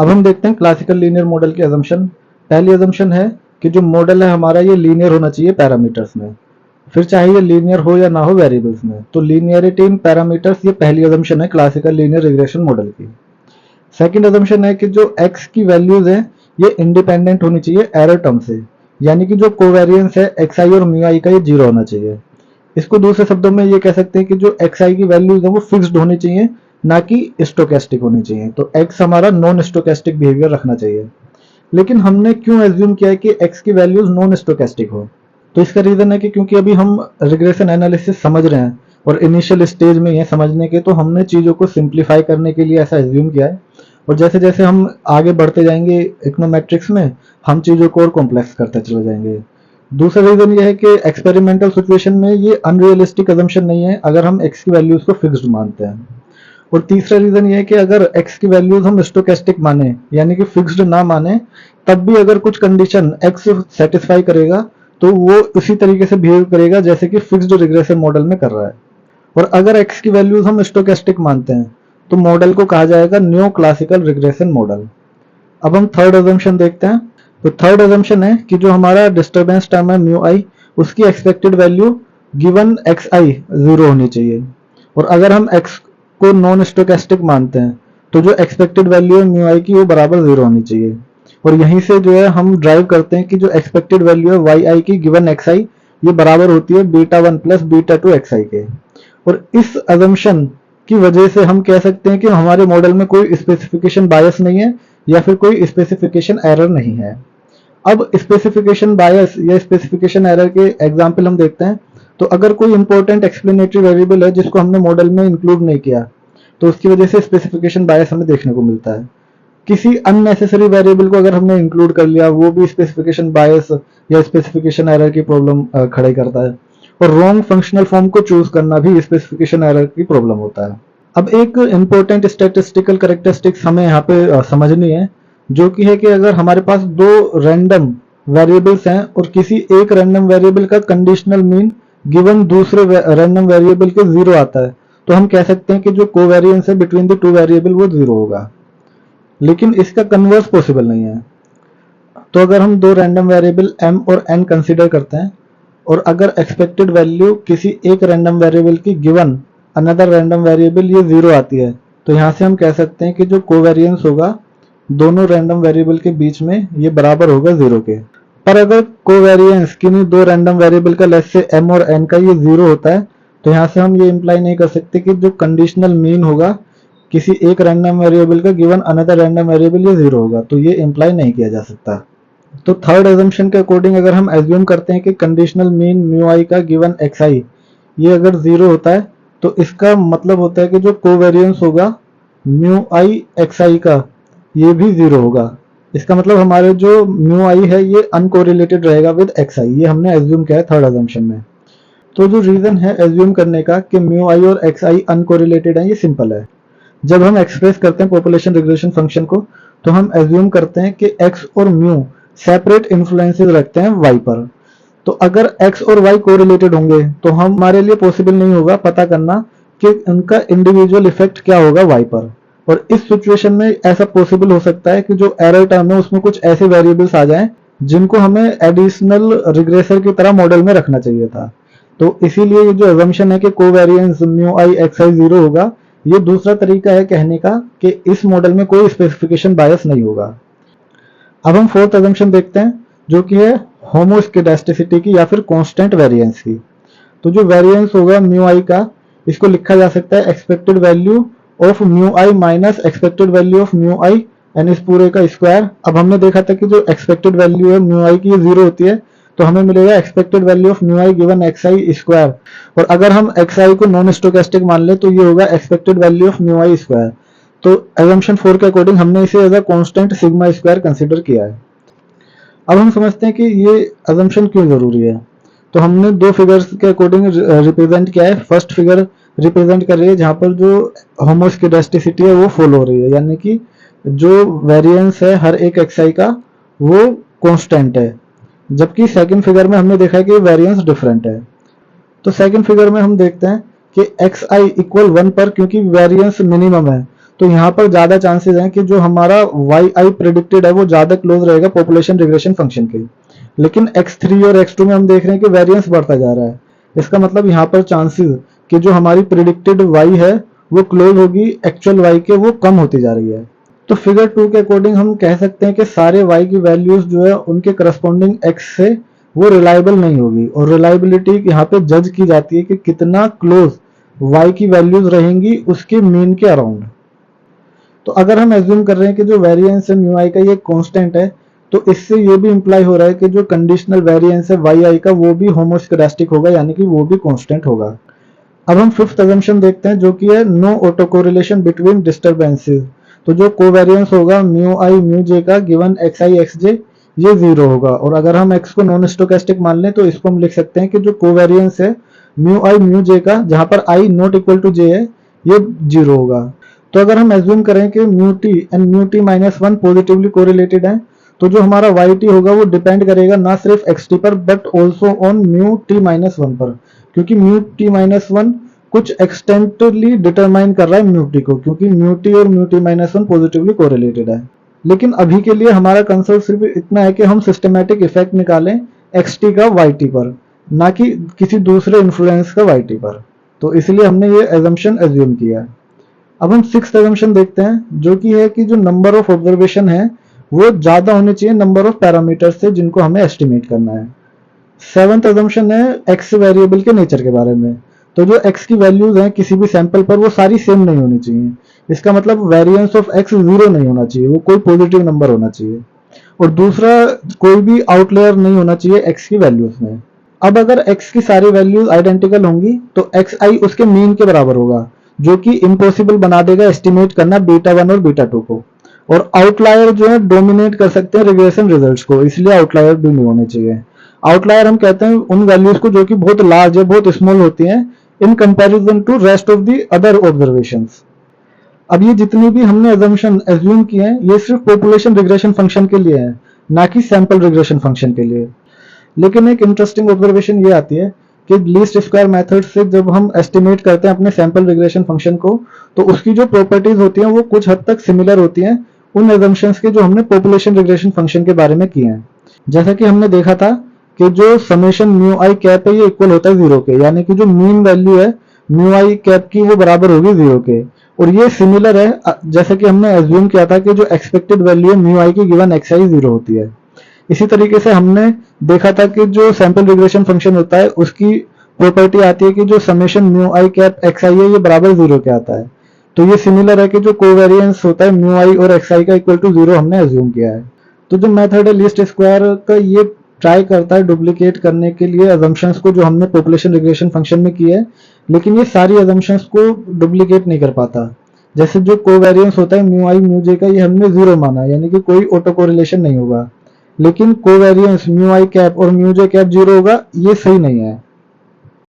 अब हम देखते हैं क्लासिकल लीनियर मॉडल की अजम्पशन। पहली अजम्पशन है कि जो मॉडल है हमारा ये लीनियर होना चाहिए पैरामीटर्स में, फिर चाहे ये लीनियर हो या ना हो वेरिएबल्स में। तो लीनियरिटी इन पैरामीटर्स ये पहली अजम्पशन है क्लासिकल लीनियर रिग्रेशन मॉडल की। सेकंड अजम्पशन है कि जो x की वैल्यूज है ये इंडिपेंडेंट होनी चाहिए एरर टर्म से, यानी कि जो कोवेरियंस है xi और म्यू आई का ये जीरो होना चाहिए। इसको दूसरे शब्दों में ये कह सकते हैं कि जो xi की वैल्यूज है वो फिक्स्ड होनी चाहिए, ना कि स्टोकेस्टिक होनी चाहिए। तो x हमारा नॉन स्टोकेस्टिक बिहेवियर रखना चाहिए। लेकिन हमने क्यों एज्यूम किया है कि x की वैल्यूज नॉन स्टोकेस्टिक हो? तो इसका रीजन है कि क्योंकि अभी हम रिग्रेशन एनालिसिस समझ रहे हैं और इनिशियल स्टेज में ये समझने के, तो हमने चीज़ों को सिंप्लीफाई करने के लिए ऐसा एज्यूम किया है। और जैसे जैसे हम आगे बढ़ते जाएंगे इकोनोमेट्रिक्स में, हम चीज़ों को और कॉम्प्लेक्स करते चले जाएंगे। दूसरा रीजन ये है कि एक्सपेरिमेंटल सिचुएशन में ये अनरियलिस्टिक अजम्पशन नहीं है अगर हम x की वैल्यूज को फिक्स्ड मानते हैं। और तीसरा रीजन ये है कि अगर x की वैल्यूज हम स्टोकेस्टिक माने, यानी कि फिक्स्ड ना माने, तब भी अगर कुछ कंडीशन x सेटिस्फाई करेगा तो वो उसी तरीके से बिहेव करेगा जैसे कि फिक्स्ड रिग्रेशन मॉडल में कर रहा है। और अगर x की वैल्यूज हम स्टोकेस्टिक मानते हैं तो मॉडल को कहा जाएगा न्यू क्लासिकल रिग्रेशन मॉडल। अब हम थर्ड अजम्पशन देखते हैं। तो थर्ड अजम्पशन है कि जो हमारा डिस्टर्बेंस टर्म है म्यू आई, उसकी एक्सपेक्टेड वैल्यू गिवन एक्स आई जीरो होनी चाहिए। और अगर हम x को नॉन स्टोकेस्टिक मानते हैं तो जो एक्सपेक्टेड वैल्यू है म्यू आई की वो बराबर जीरो होनी चाहिए। और यहीं से जो है हम ड्राइव करते हैं कि जो एक्सपेक्टेड वैल्यू है वाई आई की गिवन एक्स आई, ये बराबर होती है beta one plus beta two X I के। और इस अजम्पशन की वजह से हम कह सकते हैं कि हमारे मॉडल में कोई स्पेसिफिकेशन बायस नहीं है या फिर कोई स्पेसिफिकेशन एरर नहीं है। अब स्पेसिफिकेशन बायस या स्पेसिफिकेशन एरर के एग्जाम्पल हम देखते हैं। तो अगर कोई इंपॉर्टेंट एक्सप्लेनेटरी वेरिएबल है जिसको हमने मॉडल में इंक्लूड नहीं किया, तो उसकी वजह से स्पेसिफिकेशन बायस हमें देखने को मिलता है। किसी अननेसेसरी वेरिएबल को अगर हमने इंक्लूड कर लिया, वो भी स्पेसिफिकेशन बायस या स्पेसिफिकेशन एरर की प्रॉब्लम खड़े करता है। और रॉन्ग फंक्शनल फॉर्म को चूज करना भी स्पेसिफिकेशन एरर की प्रॉब्लम होता है। अब एक इंपॉर्टेंट स्टैटिस्टिकल कैरेक्टरिस्टिक्स हमें यहाँ पे समझनी है, जो कि है कि अगर हमारे पास दो रैंडम वेरिएबल्स हैं और किसी एक रैंडम वेरिएबल का कंडीशनल मीन गिवन दूसरे रैंडम वेरिएबल के जीरो आता है, तो हम कह सकते हैं कि जो कोवेरियंस है बिटवीन द टू वेरिएबल वो जीरो होगा। लेकिन इसका कन्वर्स पॉसिबल नहीं है। तो अगर हम दो रैंडम वेरिएबल m और n कंसीडर करते हैं और अगर एक्सपेक्टेड वैल्यू किसी एक रैंडम वेरिएबल की गिवन अनदर रैंडम वेरिएबल ये जीरो आती है, तो यहाँ से हम कह सकते हैं कि जो कोवेरियंस होगा दोनों रैंडम वेरिएबल के बीच में ये बराबर होगा जीरो के। पर अगर कोवेरियंस किन्हीं दो रैंडम वेरिएबल का लेट्स से m और n का ये जीरो होता है, तो यहाँ से हम ये इंप्लाई नहीं कर सकते कि जो कंडीशनल मीन होगा किसी एक रैंडम वेरिएबल का गिवन अनदर रैंडम वेरिएबल ये जीरो होगा। तो ये इंप्लाई नहीं किया जा सकता। तो थर्ड अजम्पशन के अकॉर्डिंग अगर हम एज्यूम करते हैं कि कंडीशनल मीन म्यू आई का गिवन एक्स आई ये अगर जीरो होता है, तो इसका मतलब होता है कि जो कोवेरियंस होगा म्यू आई एक्स आई का ये भी जीरो होगा। इसका मतलब हमारे जो म्यू आई है ये अनकोरिलेटेड रहेगा विद एक्स आई। ये हमने एज्यूम किया है थर्ड अजम्पशन में। तो जो रीजन है एज्यूम करने का कि म्यू आई और एक्स आई अनकोरिलेटेड है, ये सिंपल है। जब हम एक्सप्रेस करते हैं पॉपुलेशन रिग्रेशन फंक्शन को, तो हम एज्यूम करते हैं कि x और म्यू सेपरेट इन्फ्लुएंसेस रखते हैं y पर। तो अगर x और y कोरिलेटेड होंगे तो हमारे लिए पॉसिबल नहीं होगा पता करना कि उनका इंडिविजुअल इफेक्ट क्या होगा y पर। और इस सिचुएशन में ऐसा पॉसिबल हो सकता है कि जो एरर टर्म है उसमें कुछ ऐसे वेरिएबल्स आ जाएं जिनको हमें एडिशनल रिग्रेसर की तरह मॉडल में रखना चाहिए था। तो इसीलिए ये जो अजम्पशन है कि कोवेरियंस म्यू आई एक्स आई जीरो होगा, ये दूसरा तरीका है कहने का कि इस मॉडल में कोई स्पेसिफिकेशन बायस नहीं होगा। अब हम फोर्थ अजम्पशन देखते हैं, जो कि है होमोस्केडास्टिसिटी की या फिर कांस्टेंट वेरिएंस की। तो जो वेरिएंस होगा म्यू आई का, इसको लिखा जा सकता है expected value of mu I minus expected value of mu I and इस पूरे का स्क्वायर। अब हमने देखा था कि जो एक्सपेक्टेड वैल्यू है म्यू आई की ये जीरो होती है, तो हमें मिलेगा expected value of mu I given x I square. और अगर हम एक्स आई को नॉन स्टोकेस्टिक मान ले तो ये होगा expected value of mu i square. तो अजम्पशन 4 के अकॉर्डिंग हमने इसे as a constant sigma square consider किया है। अब हम समझते हैं कि ये अजम्पशन क्यों जरूरी है। तो हमने दो फिगर्स के अकॉर्डिंग रिप्रेजेंट किया है। फर्स्ट फिगर रिप्रेजेंट कर रही है जहां पर जो होमोस्केडास्टिसिटी है वो फॉलो हो रही है, यानी कि जो वेरिएंस है हर एक एक्स आई का वो कांस्टेंट है। जबकि सेकंड फिगर में हमने देखा है कि वेरिएंस डिफरेंट है। तो सेकंड फिगर में हम देखते हैं कि एक्स आई इक्वल 1 पर क्योंकि वेरिएंस मिनिमम है, तो यहाँ पर ज़्यादा चांसेस हैं कि जो हमारा वाई आई प्रिडिक्टेड है वो ज़्यादा क्लोज रहेगा पॉपुलेशन रिग्रेशन फंक्शन के। लेकिन x3 और x2 में हम देख रहे हैं कि वेरिएंस बढ़ता जा रहा है। इसका मतलब यहाँ पर चांसेस कि जो हमारी प्रिडिक्टेड y है वो क्लोज होगी एक्चुअल y के, वो कम होती जा रही है। तो फिगर 2 के अकॉर्डिंग हम कह सकते हैं कि सारे y की वैल्यूज जो है उनके करस्पॉन्डिंग x से वो रिलायबल नहीं होगी, और रिलायबिलिटी यहाँ पे जज की जाती है कि कितना क्लोज y की वैल्यूज रहेंगी उसके मीन के अराउंड। तो अगर हम एज्यूम कर रहे हैं कि जो वेरिएंस है म्यू आई का ये कांस्टेंट है, तो इससे ये भी इंप्लाई हो रहा है कि जो कंडीशनल वेरिएंस है वाई आई का वो भी होमोस्केडास्टिक होगा, यानी कि वो भी कांस्टेंट होगा। अब हम फिफ्थ अजम्पशन देखते हैं जो कि है no autocorrelation between disturbances. तो जो कोवेरिएंस होगा म्यू आई म्यू जे का given x i x j ये जीरो होगा, और अगर हम एक्स को नॉन स्टोकेस्टिक मान लें तो इसको हम लिख सकते हैं कि जो कोवेरिएंस है म्यू आई म्यू जे का जहां पर आई नॉट इक्वल टू जे है ये जीरो होगा। तो अगर हम एज्यूम करें कि mu T and mu T minus one positively correlated है, तो जो हमारा वाई टी होगा वो डिपेंड करेगा ना सिर्फ एक्स टी पर but also on mu T minus one पर, क्योंकि म्यू टी माइनस वन कुछ एक्सटेंटली डिटरमाइन कर रहा है म्यू टी को, क्योंकि म्यू टी और mu T minus one positively correlated है। लेकिन अभी के लिए हमारा कंसर्न सिर्फ इतना है कि हम सिस्टमैटिक इफेक्ट निकालें एक्स टी का वाई टी पर, ना कि किसी दूसरे इन्फ्लुएंस का वाई टी पर। तो इसलिए हमने ये एजम्पशन एज्यूम किया है। अब हम सिक्स्थ एजम्पशन देखते हैं जो कि है कि जो नंबर ऑफ ऑब्जर्वेशन है वो ज्यादा होने चाहिए नंबर ऑफ पैरामीटर्स से जिनको हमें एस्टिमेट करना है। सेवंथ एजम्पशन है एक्स वेरिएबल के नेचर के बारे में। तो जो एक्स की वैल्यूज हैं किसी भी सैंपल पर वो सारी सेम नहीं होनी चाहिए। इसका मतलब वेरिएंस ऑफ एक्स जीरो नहीं होना चाहिए, वो कोई पॉजिटिव नंबर होना चाहिए। और दूसरा कोई भी आउटलेयर नहीं होना चाहिए एक्स की वैल्यूज में। अब अगर एक्स की सारी वैल्यूज आइडेंटिकल होंगी तो एक्स आई उसके मीन के बराबर होगा, जो कि इम्पॉसिबल बना देगा एस्टिमेट करना बीटा वन और बीटा टू को। और आउटलायर जो है डोमिनेट कर सकते हैं रिग्रेशन रिजल्ट्स को, इसलिए आउटलायर भी नहीं होने चाहिए। आउटलायर हम कहते हैं उन वैल्यूज को जो कि बहुत लार्ज है, बहुत स्मॉल होती हैं in comparison to rest of the other observations. अब ये जितनी भी हमने अजम्पशन एज्यूम किए हैं ये सिर्फ पॉपुलेशन रिग्रेशन फंक्शन के लिए है, ना कि सैंपल रिग्रेशन फंक्शन के लिए। लेकिन एक इंटरेस्टिंग ऑब्जर्वेशन ये आती है कि लीस्ट स्क्वायर मेथड से जब हम एस्टिमेट करते हैं अपने सैंपल रिग्रेशन फंक्शन को, तो उसकी जो प्रॉपर्टीज होती हैं वो कुछ हद तक सिमिलर होती हैं उन एजम्पशंस के जो हमने पॉपुलेशन रिग्रेशन फंक्शन के बारे में किए हैं। जैसा कि हमने देखा था कि जो समेशन म्यू आई कैप है ये इक्वल होता है जीरो के, यानी कि जो मीन वैल्यू है म्यू आई कैप की वो बराबर होगी जीरो के। और ये सिमिलर है जैसे कि हमने एज्यूम किया था कि जो एक्सपेक्टेड वैल्यू है म्यू आई की गिवन एक्स आई जीरो होती है। इसी तरीके से हमने देखा था कि जो सैंपल रिग्रेशन फंक्शन होता है उसकी प्रॉपर्टी आती है कि जो समेशन म्यू आई कैप एक्स आई है ये बराबर जीरो के आता है। तो ये सिमिलर है कि जो कोवेरिएंस होता है म्यू आई और एक्स आई का इक्वल टू जीरो हमने एज्यूम किया है। तो जो मेथड है लीस्ट स्क्वायर का ये ट्राई करता है डुप्लीकेट करने के लिए अजम्पशंस को जो हमने पॉपुलेशन रिग्रेशन फंक्शन में किए है, लेकिन ये सारी अजम्पशंस को डुप्लीकेट नहीं कर पाता। जैसे जो कोवेरिएंस होता है म्यू आई म्यू जे का ये हमने जीरो माना, यानी कि कोई ऑटो कोरिलेशन नहीं होगा। लेकिन कोवेरिएंस म्यू आई कैप और म्यू जे कैप जीरो होगा ये सही नहीं है।